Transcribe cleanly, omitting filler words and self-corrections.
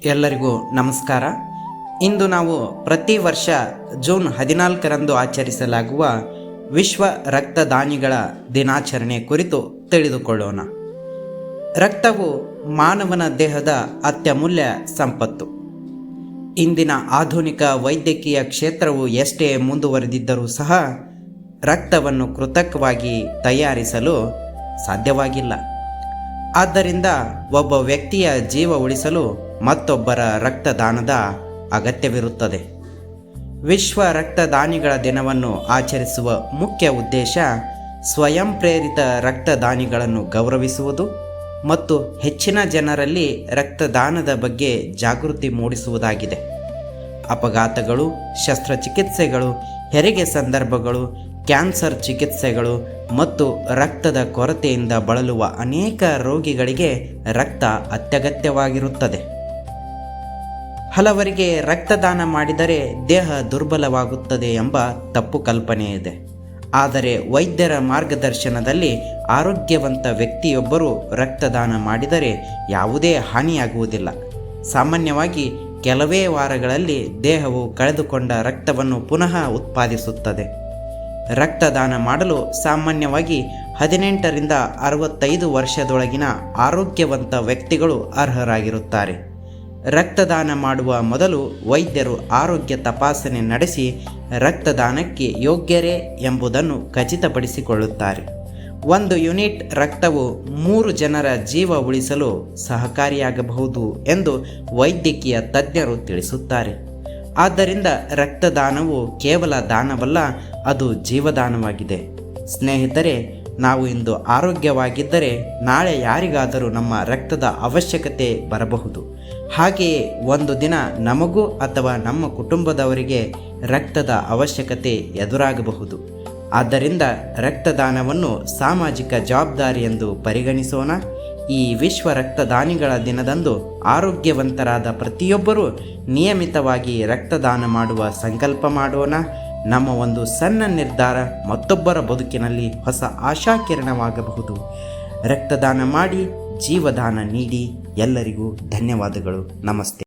ಎಲ್ಲರಿಗೂ ನಮಸ್ಕಾರ. ಇಂದು ನಾವು ಪ್ರತಿ ವರ್ಷ ಜೂನ್ 14ರಂದು ಆಚರಿಸಲಾಗುವ ವಿಶ್ವ ರಕ್ತದಾನಿಗಳ ದಿನಾಚರಣೆ ಕುರಿತು ತಿಳಿದುಕೊಳ್ಳೋಣ. ರಕ್ತವು ಮಾನವನ ದೇಹದ ಅತ್ಯಮೂಲ್ಯ ಸಂಪತ್ತು. ಇಂದಿನ ಆಧುನಿಕ ವೈದ್ಯಕೀಯ ಕ್ಷೇತ್ರವು ಎಷ್ಟೇ ಮುಂದುವರೆದಿದ್ದರೂ ಸಹ ರಕ್ತವನ್ನು ಕೃತಕವಾಗಿ ತಯಾರಿಸಲು ಸಾಧ್ಯವಾಗಿಲ್ಲ. ಆದ್ದರಿಂದ ಒಬ್ಬ ವ್ಯಕ್ತಿಯ ಜೀವ ಉಳಿಸಲು ಮತ್ತೊಬ್ಬರ ರಕ್ತದಾನದ ಅಗತ್ಯವಿರುತ್ತದೆ. ವಿಶ್ವ ರಕ್ತದಾನಿಗಳ ದಿನವನ್ನು ಆಚರಿಸುವ ಮುಖ್ಯ ಉದ್ದೇಶ ಸ್ವಯಂ ಪ್ರೇರಿತ ರಕ್ತದಾನಿಗಳನ್ನು ಗೌರವಿಸುವುದು ಮತ್ತು ಹೆಚ್ಚಿನ ಜನರಲ್ಲಿ ರಕ್ತದಾನದ ಬಗ್ಗೆ ಜಾಗೃತಿ ಮೂಡಿಸುವುದಾಗಿದೆ. ಅಪಘಾತಗಳು, ಶಸ್ತ್ರಚಿಕಿತ್ಸೆಗಳು, ಹೆರಿಗೆ ಸಂದರ್ಭಗಳು, ಕ್ಯಾನ್ಸರ್ ಚಿಕಿತ್ಸೆಗಳು ಮತ್ತು ರಕ್ತದ ಕೊರತೆಯಿಂದ ಬಳಲುವ ಅನೇಕ ರೋಗಿಗಳಿಗೆ ರಕ್ತ ಅತ್ಯಗತ್ಯವಾಗಿರುತ್ತದೆ. ಹಲವರಿಗೆ ರಕ್ತದಾನ ಮಾಡಿದರೆ ದೇಹ ದುರ್ಬಲವಾಗುತ್ತದೆ ಎಂಬ ತಪ್ಪು ಕಲ್ಪನೆ ಇದೆ. ಆದರೆ ವೈದ್ಯರ ಮಾರ್ಗದರ್ಶನದಲ್ಲಿ ಆರೋಗ್ಯವಂತ ವ್ಯಕ್ತಿಯೊಬ್ಬರು ರಕ್ತದಾನ ಮಾಡಿದರೆ ಯಾವುದೇ ಹಾನಿಯಾಗುವುದಿಲ್ಲ. ಸಾಮಾನ್ಯವಾಗಿ ಕೆಲವೇ ವಾರಗಳಲ್ಲಿ ದೇಹವು ಕಳೆದುಕೊಂಡ ರಕ್ತವನ್ನು ಪುನಃ ಉತ್ಪಾದಿಸುತ್ತದೆ. ರಕ್ತದಾನ ಮಾಡಲು ಸಾಮಾನ್ಯವಾಗಿ 18ರಿಂದ 65 ವರ್ಷದೊಳಗಿನ ಆರೋಗ್ಯವಂತ ವ್ಯಕ್ತಿಗಳು ಅರ್ಹರಾಗಿರುತ್ತಾರೆ. ರಕ್ತದಾನ ಮಾಡುವ ಮೊದಲು ವೈದ್ಯರು ಆರೋಗ್ಯ ತಪಾಸಣೆ ನಡೆಸಿ ರಕ್ತದಾನಕ್ಕೆ ಯೋಗ್ಯರೇ ಎಂಬುದನ್ನು ಖಚಿತಪಡಿಸಿಕೊಳ್ಳುತ್ತಾರೆ. 1 ಯೂನಿಟ್ ರಕ್ತವು 3 ಜನರ ಜೀವ ಉಳಿಸಲು ಸಹಕಾರಿಯಾಗಬಹುದು ಎಂದು ವೈದ್ಯಕೀಯ ತಜ್ಞರು ತಿಳಿಸುತ್ತಾರೆ. ಆದ್ದರಿಂದ ರಕ್ತದಾನವು ಕೇವಲ ದಾನವಲ್ಲ, ಅದು ಜೀವದಾನವಾಗಿದೆ. ಸ್ನೇಹಿತರೆ, ನಾವು ಇಂದು ಆರೋಗ್ಯವಾಗಿದ್ದರೆ ನಾಳೆ ಯಾರಿಗಾದರೂ ನಮ್ಮ ರಕ್ತದ ಅವಶ್ಯಕತೆ ಬರಬಹುದು. ಹಾಗೆಯೇ ಒಂದು ದಿನ ನಮಗೂ ಅಥವಾ ನಮ್ಮ ಕುಟುಂಬದವರಿಗೆ ರಕ್ತದ ಅವಶ್ಯಕತೆ ಎದುರಾಗಬಹುದು. ಆದ್ದರಿಂದ ರಕ್ತದಾನವನ್ನು ಸಾಮಾಜಿಕ ಜವಾಬ್ದಾರಿ ಎಂದು ಪರಿಗಣಿಸೋಣ. ಈ ವಿಶ್ವ ರಕ್ತದಾನಿಗಳ ದಿನದಂದು ಆರೋಗ್ಯವಂತರಾದ ಪ್ರತಿಯೊಬ್ಬರೂ ನಿಯಮಿತವಾಗಿ ರಕ್ತದಾನ ಮಾಡುವ ಸಂಕಲ್ಪ ಮಾಡೋಣ. ನಮ್ಮ ಒಂದು ಸಣ್ಣ ನಿರ್ಧಾರ ಮತ್ತೊಬ್ಬರ ಬದುಕಿನಲ್ಲಿ ಹೊಸ ಆಶಾಕಿರಣವಾಗಬಹುದು. ರಕ್ತದಾನ ಮಾಡಿ, ಜೀವದಾನ ನೀಡಿ. ಎಲ್ಲರಿಗೂ ಧನ್ಯವಾದಗಳು. ನಮಸ್ತೆ.